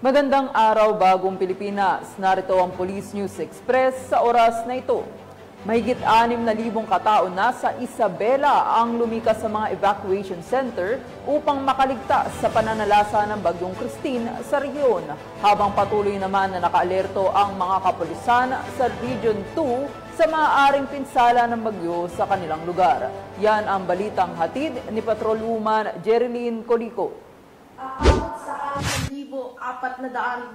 Magandang araw, Bagong Pilipinas. Narito ang Police News Express sa oras na ito. Mahigit 6,000 katao na sa Isabela ang lumikas sa mga evacuation center upang makaligtas sa pananalasa ng Bagyong Christine sa rehiyon, habang patuloy naman na nakaalerto ang mga kapulisan sa Region 2 sa maaaring pinsala ng bagyo sa kanilang lugar. Yan ang balitang hatid ni Patrolwoman Jerilyn Colico. Aabot sa 6,426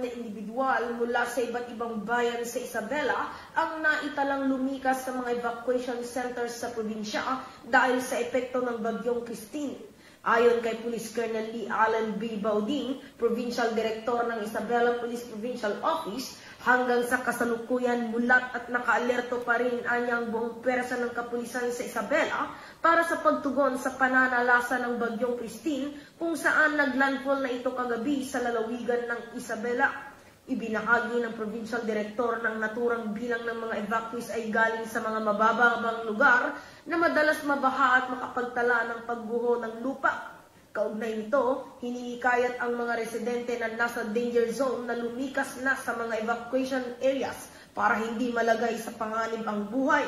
na individual mula sa iba't ibang bayan sa Isabela ang naitalang lumikas sa mga evacuation centers sa probinsya dahil sa epekto ng Bagyong Christine. Ayon kay Police Colonel Lee Allen B. Bauding, Provincial Director ng Isabela Police Provincial Office, hanggang sa kasalukuyan mulat at nakaalerto pa rin ang buong pwersa ng kapulisan sa Isabela para sa pagtugon sa pananalasa ng Bagyong Christine kung saan naglandfall na ito kagabi sa lalawigan ng Isabela. Ibinahagi ng Provincial Director ng naturang bilang ng mga evacuees ay galing sa mga mabababang lugar na madalas mabaha at makapagtala ng pagguho ng lupa. Kaugnay nito, hininikayat ang mga residente na nasa danger zone na lumikas na sa mga evacuation areas para hindi malagay sa panganib ang buhay.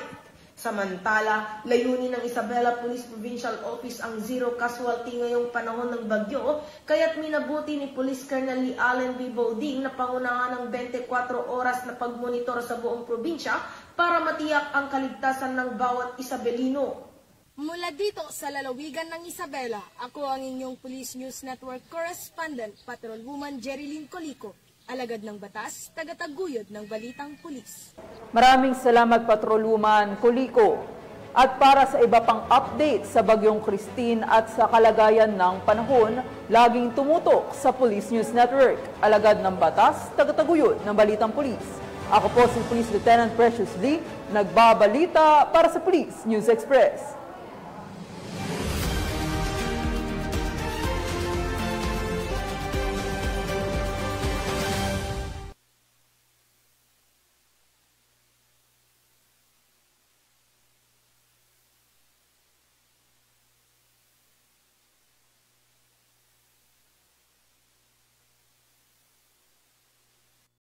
Samantala, layunin ng Isabela Police Provincial Office ang zero casualty ngayong panahon ng bagyo, kaya't minabuti ni Police Colonel Lee Allen B. Bauding na pangunahan ng 24 oras na pagmonitor sa buong probinsya para matiyak ang kaligtasan ng bawat Isabelino. Mula dito sa lalawigan ng Isabela, ako ang inyong Police News Network Correspondent, Patrolwoman Jerilyn Colico, alagad ng batas, tagataguyod ng balitang pulis. Maraming salamat, Patrolwoman Colico. At para sa iba pang update sa Bagyong Christine at sa kalagayan ng panahon, laging tumutok sa Police News Network, alagad ng batas, tagataguyod ng balitang pulis. Ako po si Police Lieutenant Precious Lee, nagbabalita para sa Police News Express.